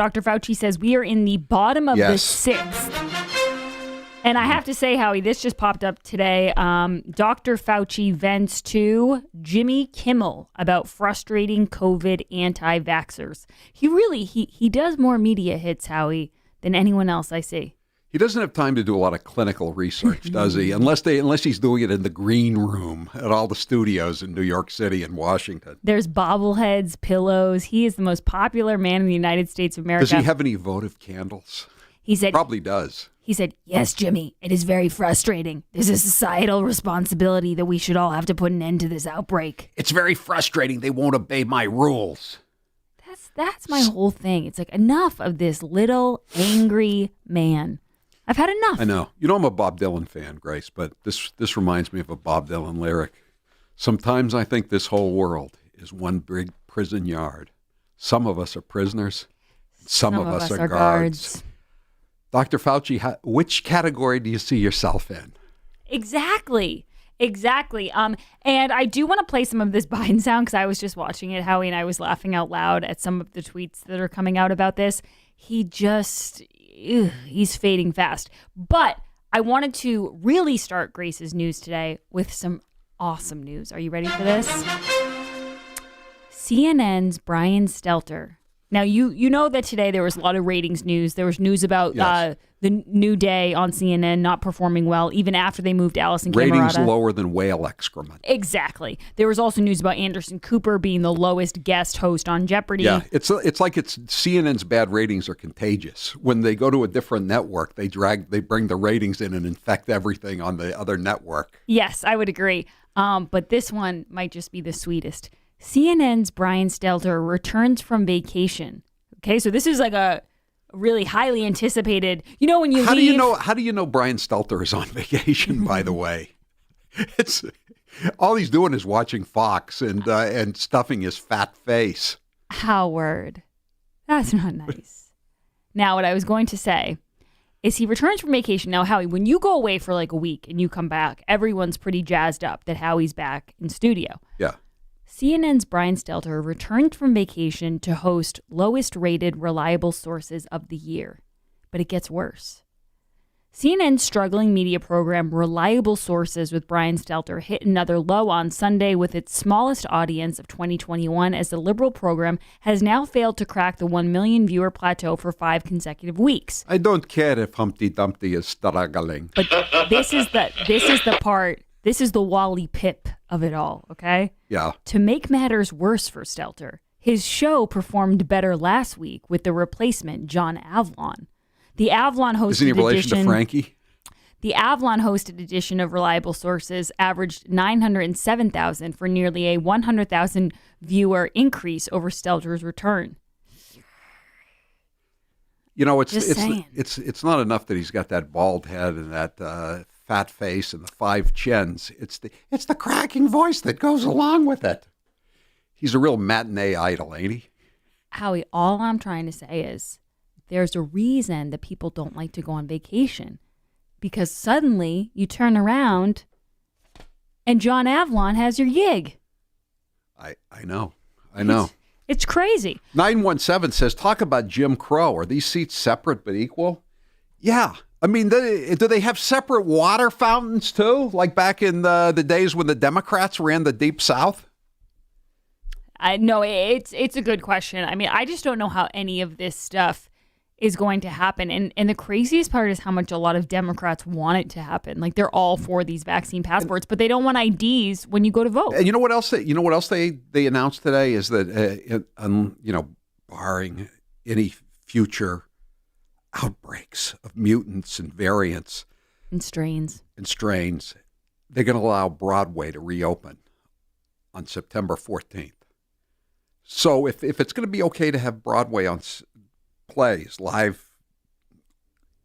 Dr. Fauci says we are in the bottom of the sixth. And I have to say, Howie, this just popped up today. Dr. Fauci vents to Jimmy Kimmel about frustrating COVID anti-vaxxers. He does more media hits, Howie, than anyone else I see. He doesn't have time to do a lot of clinical research, does he? Unless he's doing it in the green room at all the studios in New York City and Washington. There's bobbleheads, pillows. He is the most popular man in the United States of America. Does he have any votive candles? He said, probably does. He said, yes, Jimmy, it is very frustrating. There's a societal responsibility that we should all have to put an end to this outbreak. It's very frustrating. They won't obey my rules. That's my whole thing. It's like, enough of this little angry man. I've had enough. I know. You know, I'm a Bob Dylan fan, Grace, but this reminds me of a Bob Dylan lyric. Sometimes I think this whole world is one big prison yard. Some of us are prisoners. Some of us are guards. Dr. Fauci, which category do you see yourself in? Exactly. And I do want to play some of this Biden sound because I was just watching it, Howie, and I was laughing out loud at some of the tweets that are coming out about this. He's fading fast. But I wanted to really start Grace's news today with some awesome news. Are you ready for this? CNN's Brian Stelter. Now, you know that today there was a lot of ratings news. There was news about the New Day on CNN not performing well, even after they moved Allison Camerata. Ratings lower than whale excrement. Exactly. There was also news about Anderson Cooper being the lowest guest host on Jeopardy. Yeah, it's like CNN's bad ratings are contagious. When they go to a different network, they bring the ratings in and infect everything on the other network. Yes, I would agree. But this one might just be the sweetest. CNN's Brian Stelter returns from vacation. Okay, so this is like a really highly anticipated. You know when you leave. How do you know Brian Stelter is on vacation? By the way, it's all he's doing is watching Fox and stuffing his fat face. Howard, that's not nice. Now, what I was going to say is he returns from vacation. Now, Howie, when you go away for like a week and you come back, everyone's pretty jazzed up that Howie's back in studio. Yeah. CNN's Brian Stelter returned from vacation to host lowest rated reliable sources of the year. But it gets worse. CNN's struggling media program Reliable Sources with Brian Stelter hit another low on Sunday with its smallest audience of 2021 as the liberal program has now failed to crack the 1 million viewer plateau for 5 consecutive weeks. I don't care if Humpty Dumpty is struggling. But this is the part. This is the Wally Pip of it all, okay? Yeah. To make matters worse for Stelter, his show performed better last week with the replacement, John Avlon. The Avlon hosted Isn't he relation to Frankie? The Avlon hosted edition of Reliable Sources averaged 907,000 for nearly a 100,000 viewer increase over Stelter's return. You know, it's not enough that he's got that bald head and that fat face and the 5 chins. It's the cracking voice that goes along with it. He's a real matinee idol, ain't he? Howie, all I'm trying to say is there's a reason that people don't like to go on vacation, because suddenly you turn around and John Avlon has your gig. I know. It's crazy. 917 says, talk about Jim Crow. Are these seats separate but equal? Yeah. I mean, do they have separate water fountains too? Like back in the days when the Democrats ran the Deep South? No, it's a good question. I mean, I just don't know how any of this stuff is going to happen. And the craziest part is how much a lot of Democrats want it to happen. Like, they're all for these vaccine passports, but they don't want IDs when you go to vote. And you know what else? They announced today is that barring any future outbreaks of mutants and variants and strains, they're going to allow Broadway to reopen on September 14th. So if it's going to be okay to have Broadway on plays, live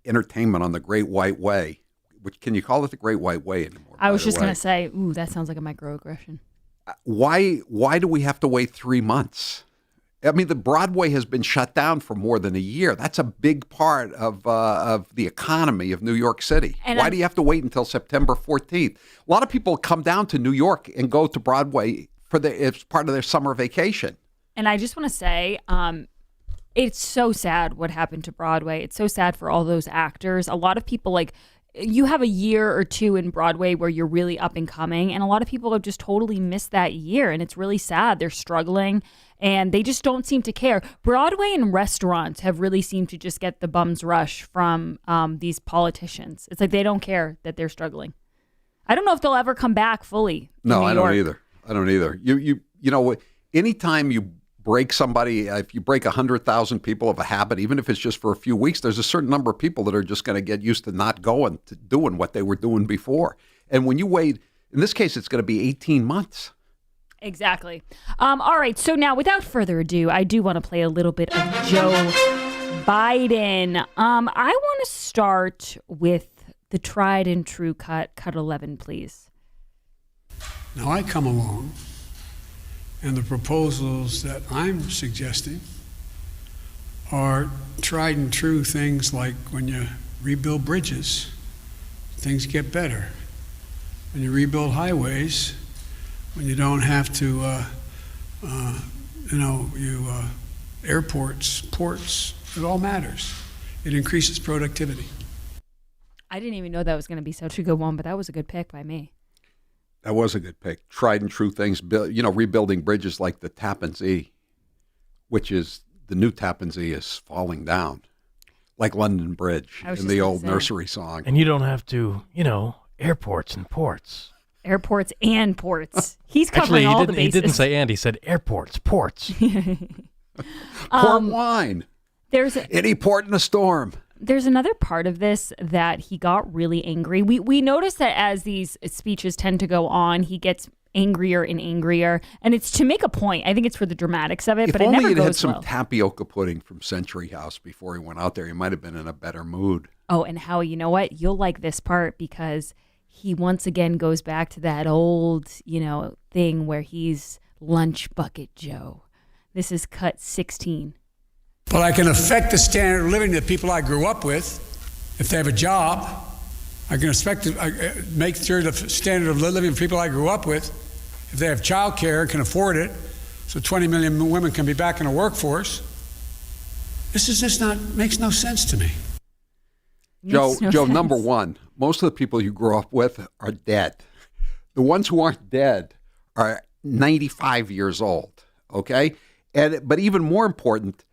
entertainment on the Great White Way, which, can you call it the Great White Way anymore? I was just going to say, ooh, that sounds like a microaggression. Why do we have to wait 3 months? I mean, the Broadway has been shut down for more than a year. That's a big part of the economy of New York City. And why do you have to wait until September 14th? A lot of people come down to New York and go to Broadway as part of their summer vacation. And I just want to say, It's so sad what happened to Broadway. It's so sad for all those actors. A lot of people, like, you have a year or two in Broadway where you're really up and coming, and a lot of people have just totally missed that year, and it's really sad. They're struggling, and they just don't seem to care. Broadway and restaurants have really seemed to just get the bum's rush from these politicians. It's like they don't care that they're struggling. I don't know if they'll ever come back fully. No, I don't either. I don't either. You know, anytime you break somebody, if you break 100,000 people of a habit, even if it's just for a few weeks, there's a certain number of people that are just going to get used to not going to doing what they were doing before. And when you wait, in this case, it's going to be 18 months. Exactly. All right. So now, without further ado, I do want to play a little bit of Joe Biden. I want to start with the tried and true cut 11, please. Now I come along, and the proposals that I'm suggesting are tried and true things like when you rebuild bridges, things get better. When you rebuild highways, when you don't have to, airports, ports, it all matters. It increases productivity. I didn't even know that was going to be such a good one, but that was a good pick by me. That was a good pick. Tried and true things, rebuilding bridges like the Tappan Zee, which is the new Tappan Zee is falling down, like London Bridge in the old nursery song. And you don't have to, airports and ports. Airports and ports. He's covering all the bases. He didn't say and, he said airports, ports. Port wine. Any port in a storm. There's another part of this that he got really angry. We notice that as these speeches tend to go on, he gets angrier and angrier, and it's to make a point. I think it's for the dramatics of it, but it never goes well. If only he'd had some tapioca pudding from Century House before he went out there, he might have been in a better mood. Oh, and Howie, you know what? You'll like this part because he once again goes back to that old, thing where he's lunch bucket Joe. This is cut 16. But I can affect the standard of living of the people I grew up with. If they have a job, I can make sure the standard of living of people I grew up with, if they have child care, can afford it, so 20 million women can be back in the workforce. This is just makes no sense to me. Joe, number one, most of the people you grew up with are dead. The ones who aren't dead are 95 years old, okay? But even more important,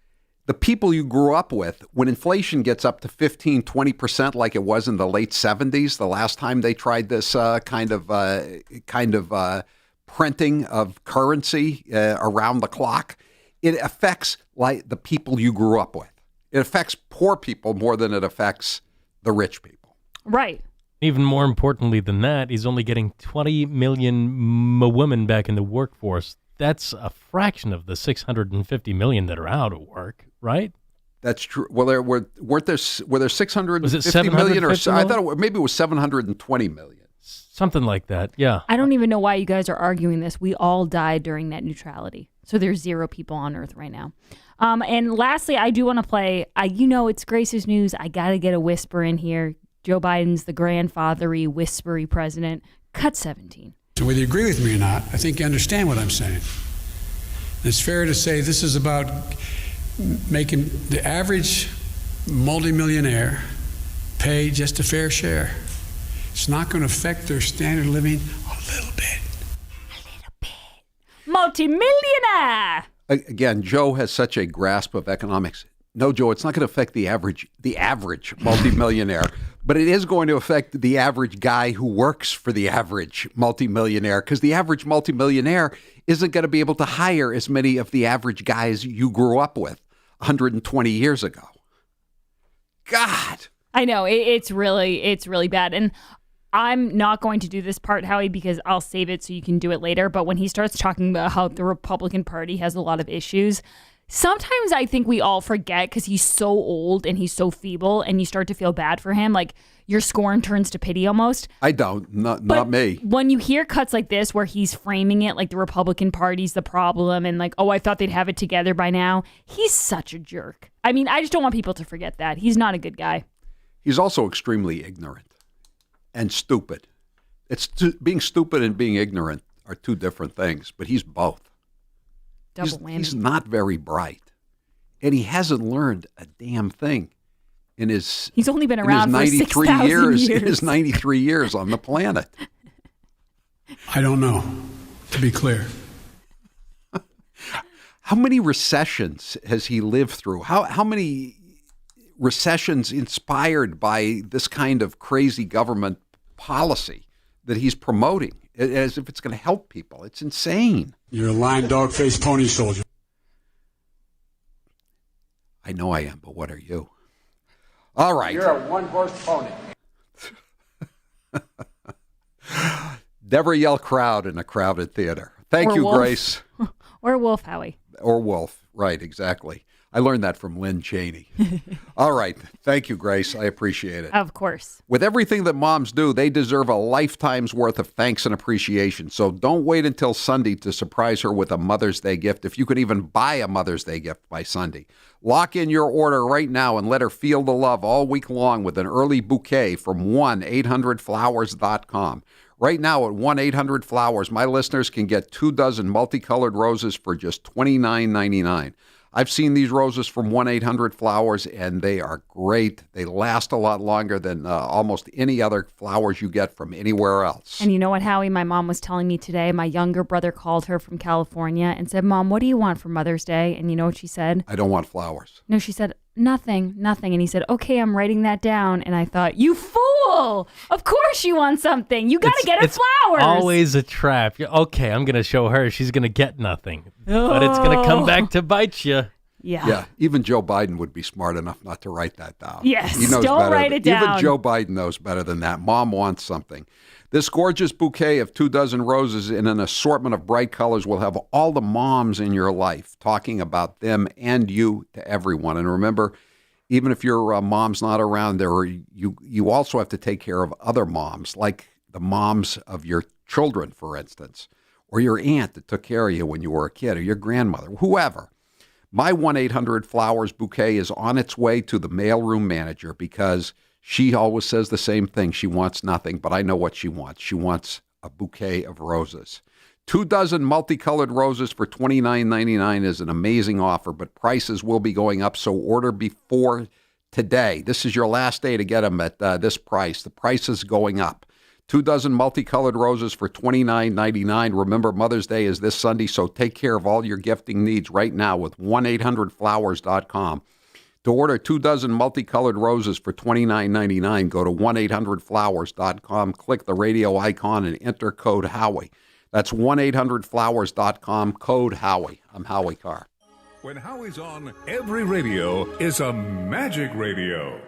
the people you grew up with, when inflation gets up to 15, 20% like it was in the late 70s, the last time they tried this kind of printing of currency around the clock, it affects like the people you grew up with. It affects poor people more than it affects the rich people. Right. Even more importantly than that, he's only getting 20 million women back in the workforce. That's a fraction of the 650 million that are out of work, right? That's true. Well, were there 650 was it million or so? I thought maybe it was 720 million. Something like that, yeah. I don't even know why you guys are arguing this. We all died during net neutrality. So there's 0 people on Earth right now. And lastly, I do want to play, it's Grace's News. I got to get a whisper in here. Joe Biden's the grandfathery, whispery president. Cut 17. So whether you agree with me or not, I think you understand what I'm saying. It's fair to say this is about making the average multimillionaire pay just a fair share. It's not going to affect their standard of living a little bit. Multimillionaire! Again, Joe has such a grasp of economics. No, Joe, it's not going to affect the average multimillionaire, but it is going to affect the average guy who works for the average multimillionaire, because the average multimillionaire isn't going to be able to hire as many of the average guys you grew up with 120 years ago. God. I know, it's really bad. And I'm not going to do this part, Howie, because I'll save it so you can do it later. But when he starts talking about how the Republican Party has a lot of issues, sometimes I think we all forget because he's so old and he's so feeble and you start to feel bad for him. Like your scorn turns to pity almost. I don't. Not me. When you hear cuts like this where he's framing it like the Republican Party's the problem and like, oh, I thought they'd have it together by now. He's such a jerk. I mean, I just don't want people to forget that. He's not a good guy. He's also extremely ignorant and stupid. Being stupid and being ignorant are two different things, but he's both. Double whammy. He's not very bright. And he hasn't learned a damn thing in his He's only been around for 93 6,000 years. years. In his 93 years on the planet. I don't know, to be clear. How many recessions has he lived through? How many recessions inspired by this kind of crazy government policy that he's promoting as if it's going to help people? It's insane. You're a lying dog-faced pony soldier. I know I am, but what are you? All right. You're a one-horse pony. Never yell crowd in a crowded theater. Thank Or you, wolf. Grace. Or Wolf, Howie. Or wolf. Right, exactly. I learned that from Lynn Cheney. All right. Thank you, Grace. I appreciate it. Of course. With everything that moms do, they deserve a lifetime's worth of thanks and appreciation. So don't wait until Sunday to surprise her with a Mother's Day gift, if you can even buy a Mother's Day gift by Sunday. Lock in your order right now and let her feel the love all week long with an early bouquet from 1-800-Flowers.com. Right now at 1-800-Flowers, my listeners can get 2 dozen multicolored roses for just $29.99. I've seen these roses from 1-800-Flowers, and they are great. They last a lot longer than almost any other flowers you get from anywhere else. And you know what, Howie? My mom was telling me today, my younger brother called her from California and said, Mom, what do you want for Mother's Day? And you know what she said? I don't want flowers. No, she said, nothing. And he said, okay, I'm writing that down. And I thought, you fool! Of course you want something. You got to get her flowers. Always a trap. Okay, I'm going to show her she's going to get nothing. But it's going to come back to bite you. Yeah. Even Joe Biden would be smart enough not to write that down. Yes, He knows don't better write it down. Even Joe Biden knows better than that. Mom wants something. This gorgeous bouquet of 2 dozen roses in an assortment of bright colors will have all the moms in your life talking about them and you to everyone. And remember, even if your mom's not around, you also have to take care of other moms, like the moms of your children, for instance, or your aunt that took care of you when you were a kid, or your grandmother, whoever. My 1-800-Flowers bouquet is on its way to the mailroom manager because she always says the same thing. She wants nothing, but I know what she wants. She wants a bouquet of roses. 2 dozen multicolored roses for $29.99 is an amazing offer, but prices will be going up, so order before today. This is your last day to get them at this price. The price is going up. 2 dozen multicolored roses for $29.99. Remember, Mother's Day is this Sunday, so take care of all your gifting needs right now with 1-800-Flowers.com. To order 2 dozen multicolored roses for $29.99, go to 1-800-Flowers.com, click the radio icon, and enter code Howie. That's 1-800-Flowers.com, code Howie. I'm Howie Carr. When Howie's on, every radio is a magic radio.